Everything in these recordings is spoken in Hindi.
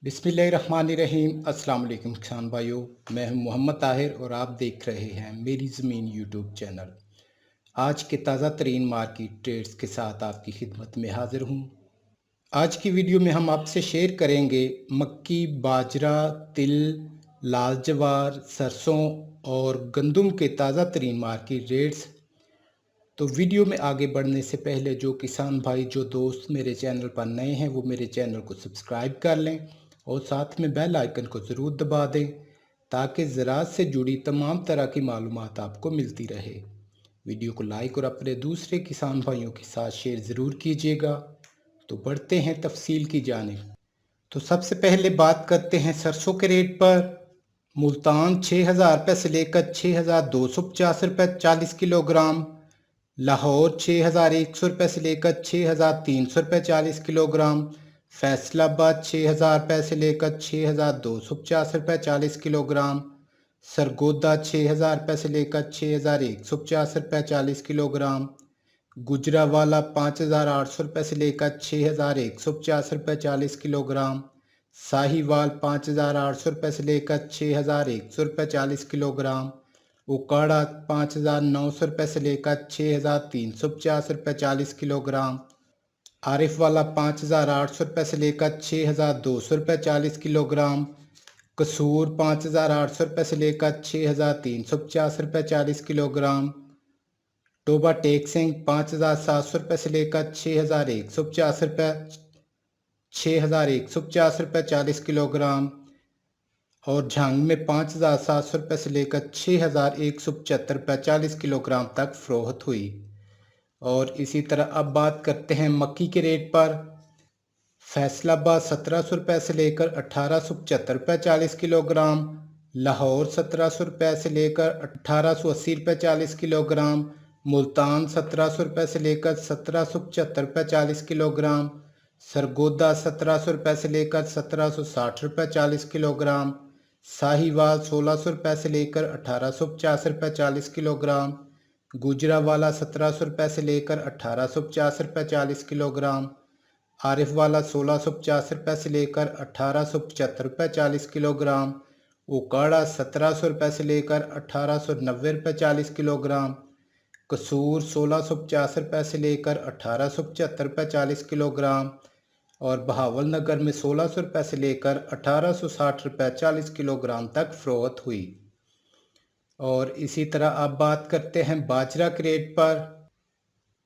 बिस्मिल्लाहिर्रहमानिर्रहीम। अस्सलाम वालेकुम किसान भाइयों, मैं हूं मोहम्मद ताहिर और आप देख रहे हैं मेरी ज़मीन यूट्यूब चैनल। आज के ताज़ा तरीन मार्केट ट्रेड्स के साथ आपकी खिदमत में हाजिर हूं। आज की वीडियो में हम आपसे शेयर करेंगे मक्की, बाजरा, तिल, लाल जवार, सरसों और गंदम के ताज़ा तरीन मार्केट रेट्स। तो वीडियो में आगे बढ़ने से पहले जो किसान भाई जो दोस्त मेरे चैनल पर नए हैं वो मेरे चैनल को सब्सक्राइब कर लें और साथ में बेल आइकन को ज़रूर दबा दें ताकि ज़राअत से जुड़ी तमाम तरह की मालूमात आपको मिलती रहे। वीडियो को लाइक और अपने दूसरे किसान भाइयों के साथ शेयर ज़रूर कीजिएगा। तो बढ़ते हैं तफसील की जानिब। तो सबसे पहले बात करते हैं सरसों के रेट पर। मुल्तान 6,000 रुपये से लेकर 6,250 रुपये 40 किलोग्राम। लाहौर 6,100 रुपये से लेकर 6,300 रुपये 40 किलोग्राम। फैसलाबाद 6,000 रुपये से लेकर 6,250 रुपये 40 किलोग्राम। सरगोदा 6,000 रुपये से लेकर 6,150 रुपये 40 किलोग्राम। गुजरावाला 5,800 रुपये से लेकर 6,150 रुपये 40 किलोग्राम। साहिवाल 5,800 रुपये से लेकर 6,100 रुपये 40 किलोग्राम। उकाड़ा 5,900 रुपये से लेकर 6,350 रुपये 40 किलोग्राम। आरिफ वाला 5,800 रुपये से लेकर 6,200 रुपये 40 किलोग्राम। कसूर 5,800 रुपये से लेकर 6,350 रुपये 40 किलोग्राम। टोबा टेक्सिंग 5,700 रुपये से लेकर 6,150 रुपये 40 किलोग्राम। और झांग में 5,700 रुपये से लेकर 6,175 रुपये 40 किलोग्राम तक फ़रोख्त हुई। और इसी तरह अब बात करते हैं मक्की के रेट पर। फैसलाबाद 1,700 रुपये से लेकर 1,875 रुपये 40 किलोग्राम। लाहौर 1,700 रुपये से लेकर 1,880 रुपये 40 किलोग्राम। मुल्तान 1,700 रुपये से लेकर 1,775 रुपये 40 किलोग्राम। सरगोदा 1,700 रुपये से लेकर 1,760 रुपये 40 किलोग्राम। साहिवाल 1,600 रुपये से लेकर 1,850 रुपये 40 किलोग्राम। गुजरावाला 1,700 रुपये से लेकर 1,850 रुपये 40 किलोग्राम। आरिफ वाला 1,650 रुपये से लेकर 1,875 रुपये 40 किलोग्राम। उकाड़ा 1,700 रुपये से लेकर 1,890 रुपये 40 किलोग्राम। कसूर 1,650 रुपये से लेकर 1,875 रुपये 40 किलोग्राम। और बहावल नगर में 1,600 रुपये से लेकर 1,860 रुपये 40 किलोग्राम तक फ़रोख्त हुई। और इसी तरह अब बात करते हैं बाजरा के रेट पर।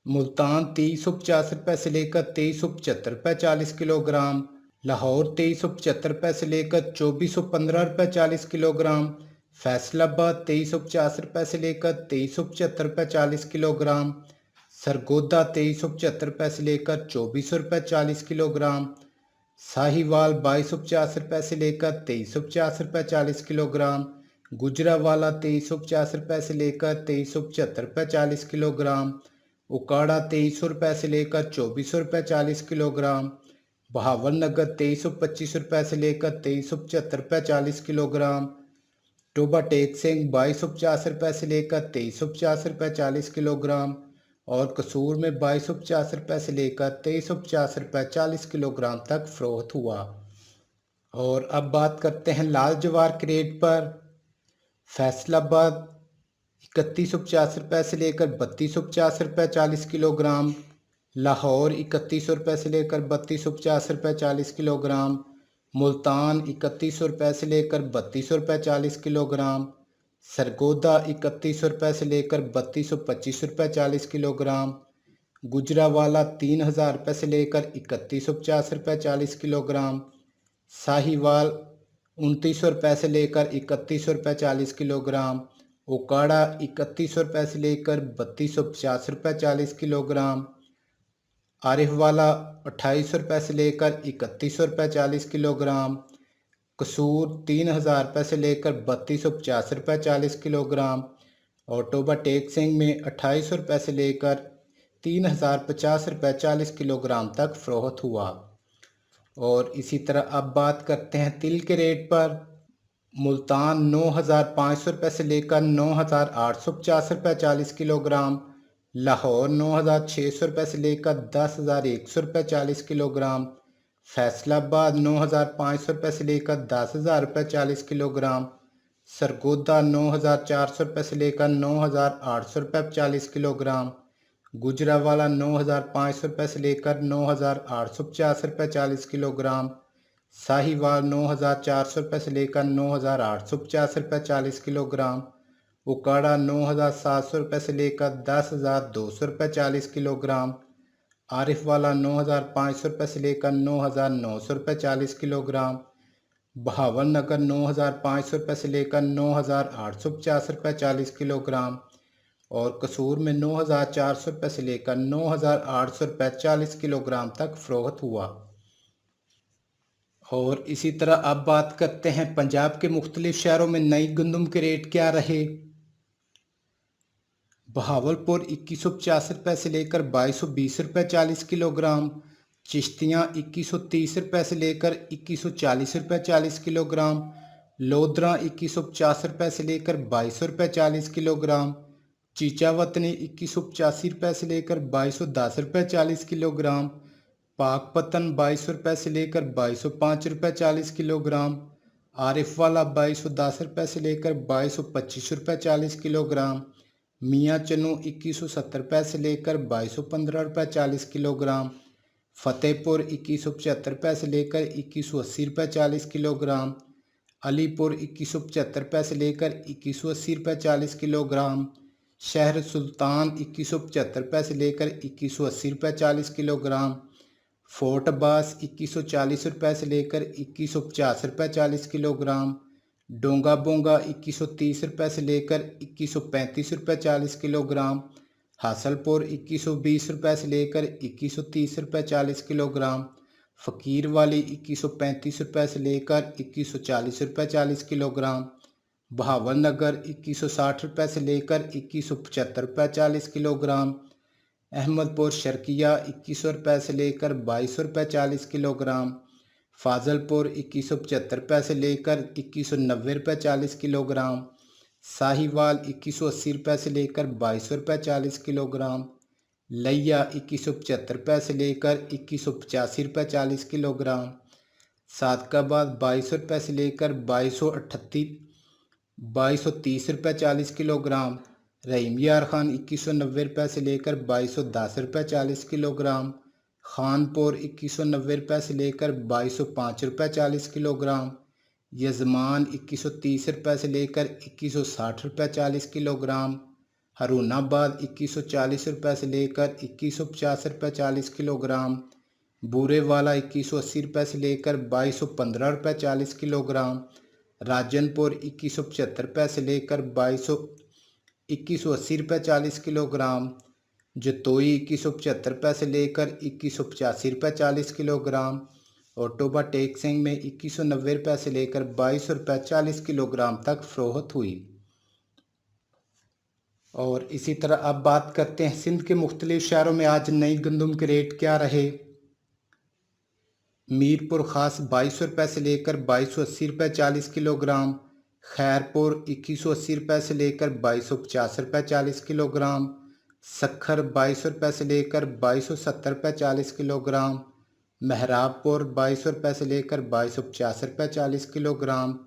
मुल्तान 2,350 रुपये से लेकर 2,375 रुपये 40 किलोग्राम। लाहौर 2,375 रुपये से लेकर 2,415 रुपये 40 किलोग्राम। फैसलाबाद 2,350 रुपये से लेकर 2,375 रुपये 40 किलोग्राम। सरगोदा 2,375 रुपये से लेकर 2,400 रुपये 40 किलोग्राम। साहिवाल 2,250 रुपये से लेकर 2,350 रुपये 40 किलोग्राम। गुजरावाला 2,350 रुपये से लेकर 2,375 रुपये 40 किलोग्राम। उकाड़ा 2,300 रुपये से लेकर 2,400 रुपये 40 किलोग्राम। बहावल नगर 2,325 रुपये से लेकर 2,375 रुपये 40 किलोग्राम। टोबा टेक्सिंग 2,250 रुपये से लेकर 2,350 रुपये 40 किलोग्राम। और कसूर में 2,250 रुपये से लेकर 2,350 रुपये 40 किलोग्राम तक फ़रोख्त हुआ। और अब बात करते हैं लाल जवार के रेट पर। फैसलाबाद 3,150 रुपये से लेकर 3,250 रुपये 40 किलोग्राम। लाहौर 3,100 रुपये से लेकर 3,250 रुपये 40 किलोग्राम। मुल्तान 3,100 रुपये से लेकर 3,200 रुपये 40 किलोग्राम। सरगोदा 3,100 रुपये से लेकर 3,225 रुपये 40 किलोग्राम। गुजरावाला 3,000 रुपये से लेकर 3,150 रुपये 40 किलोग्राम। साहिवाल 2,900 रुपये से लेकर 3,100 रुपये 40 किलोग्राम। उकाड़ा 3,100 रुपये से लेकर 3,250 रुपये 40 किलोग्राम। आरिफ वाला 2,800 रुपये से लेकर 3,100 रुपये 40 किलोग्राम। कसूर 3,000 रुपये से लेकर 3,250 रुपये 40 किलोग्राम। और टोबा टेक्सिंग में 2,800 रुपये से लेकर 3,050 रुपये 40 किलोग्राम तक फ़रोख्त हुआ। और इसी तरह अब बात करते हैं तिल के रेट पर। मुल्तान 9,500 रुपये से लेकर 9,850 रुपये 40 किलोग्राम। लाहौर 9,600 रुपये से लेकर 10,100 रुपये 40 किलोग्राम। फैसलाबाद 9,500 रुपये से लेकर 10,000 रुपये 40 किलोग्राम। सरगोदा 9,400 रुपये से लेकर 9,800 रुपये 40 किलोग्राम। गुजरावाला 9,500 रुपये से लेकर 9,850 रुपये 40 किलोग्राम। साहिवाल 9,400 रुपये से लेकर 9,850 रुपये 40 किलोग्राम। उकाड़ा 9,700 रुपये से लेकर 10,200 रुपये 40 किलोग्राम। आरिफवाला 9,500 रुपये से लेकर 9,900 रुपये 40 किलोग्राम। बहावल नगर 9,500 रुपये से लेकर 9,850 रुपये 40 किलोग्राम। और कसूर में 9,400 रुपये से लेकर 9,800 रुपये 40 किलोग्राम तक फरोख्त हुआ। और इसी तरह अब बात करते हैं पंजाब के मुख्तलिफ शहरों में नई गंदम के रेट क्या रहे। बहावलपुर 2150 रुपये से लेकर 2220 रुपये 40 किलोग्राम। चिश्तियाँ 2130 रुपये से लेकर 2140 रुपये 40 किलोग्राम। लोधरा 2150 रुपये से लेकर 2200 रुपये 40 किलोग्राम। चीचावतनी 2185 रुपये से लेकर 2210 रुपये 40 किलोग्राम। पाकपतन 2200 रुपये से लेकर 2205 रुपये 40 किलोग्राम। आरिफवाला 2210 रुपये से लेकर 2225 रुपये 40 किलोग्राम। मियाँ चन्नू 2170 रुपये से लेकर 2215 रुपये 40 किलोग्राम। फतेहपुर 2175 रुपये से लेकर 2180 रुपये 40 किलोग्राम। अलीपुर 2175 रुपये से लेकर 2180 रुपये 40 किलोग्राम। शहर सुल्तान 2175 रुपये से लेकर 2180 रुपये 40 किलोग्राम। फोर्ट अब्बास 2140 रुपये से लेकर 2150 रुपये 40 किलोग्राम। डोंगा बोंगा 2130 रुपये से लेकर 2135 रुपये 40 किलोग्राम। हासलपुर 2120 रुपये से लेकर 2130 रुपये 40 किलोग्राम। फ़कीर वाली 2135 रुपये से लेकर 2140 रुपये 40 किलोग्राम। बहावल नगर 2160 रुपये से लेकर 2175 रुपये 40 किलोग्राम। अहमदपुर शर्किया 2100 रुपये से लेकर 2200 रुपये 40 किलोग्राम। फाजलपुर 2175 रुपये से लेकर 2190 रुपये 40 किलोग्राम। साहिवाल 2180 रुपये से लेकर 2200 रुपये 40 किलोग्राम। लिया 2175 रुपये से लेकर 2185 रुपये 40 किलोग्राम। सादकाबाद 2200 रुपये से लेकर 2230 रुपये 40 किलोग्राम। रहीम यार खान 2190 रुपये से लेकर 2210 रुपये 40 किलोग्राम। खानपुर 2190 रुपये से लेकर 2205 रुपये 40 किलोग्राम। यजमान 2130 रुपये से लेकर 2160 रुपये 40 किलोग्राम। हरुनाबाद 2140 रुपये से लेकर 2150 रुपये 40 किलोग्राम। बूरेवाला 2180 रुपये से लेकर 2215 रुपये 40 किलोग्राम। राजनपुर 2175 रुपये से लेकर 2180 रुपये 40 किलोग्राम। जतोई 2175 रुपये से लेकर 2185 रुपये 40 किलोग्राम। और टोबा टेक सिंह में 2190 रुपये से लेकर 2200 रुपये 40 किलोग्राम तक फरोख्त हुई। और इसी तरह अब बात करते हैं सिंध के मुख्तलिफ शहरों में आज नई गंदम के रेट क्या रहे। मीरपुर ख़ास 2200 रुपये से लेकर 2280 रुपये 40 किलोग्राम। खैरपुर 2180 रुपये से लेकर 2250 रुपये 40 किलोग्राम। सखर 2200 रुपये से लेकर 2270 रुपये 40 किलोग्राम। महराबपुर 2200 रुपये से लेकर 2250 रुपये 40 किलोग्राम।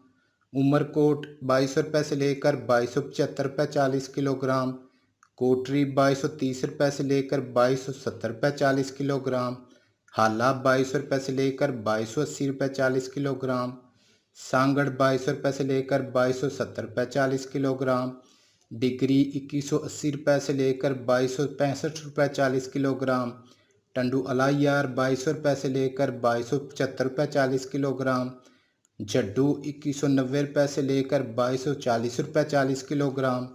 उमरकोट 2200 रुपये से लेकर 2275 रुपये 40 किलोग्राम। कोटरी 2230 रुपये से लेकर 2270 रुपये 40 किलोग्राम। हाला 2200 रुपये से लेकर 2280 रुपये 40 किलोग्राम। सांगड़ 2200 रुपये से लेकर 2270 रुपये 40 किलोग्राम। डिगरी 2180 रुपये से लेकर 2265 रुपये 40 किलोग्राम। टंडू अलायार 2200 रुपये से लेकर 2275 रुपये 40 किलोग्राम। जड्डू 2190 रुपये से लेकर 2240 रुपये 40 किलोग्राम।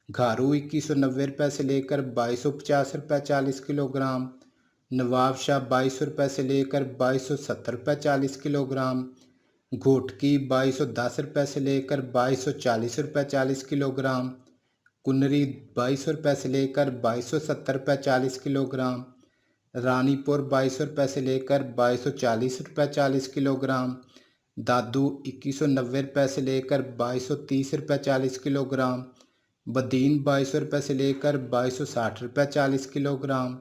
घारू 2190 रुपये से लेकर 2250 रुपये 40 किलोग्राम। नवाबशाह 2200 रुपये से लेकर 2270 रुपये 40 किलोग्राम। घोटकी 2210 रुपये से लेकर 2240 रुपये 40 किलोग्राम। कुनरी 2200 रुपये से लेकर 2270 रुपये 40 किलोग्राम। रानीपुर 2200 रुपये से लेकर 2240 रुपये 40 किलोग्राम। दादू 2190 रुपये से लेकर 2230 रुपये 40 किलोग्राम। बदीन 2200 रुपये से लेकर 2260 रुपये 40 किलोग्राम।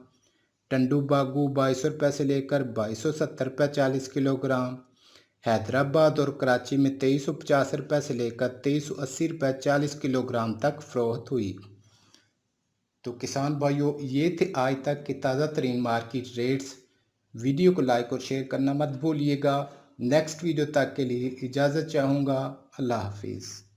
टंडू बागू 2200 से लेकर 2270 40 किलोग्राम। हैदराबाद और कराची में 2350 से लेकर 2380 40 किलोग्राम तक फरोख्त हुई। तो किसान भाइयों, ये थे आज तक के ताज़ा तरीन मार्केट रेट्स। वीडियो को लाइक और शेयर करना मत भूलिएगा। नेक्स्ट वीडियो तक के लिए इजाज़त चाहूँगा। अल्लाह हाफिज़।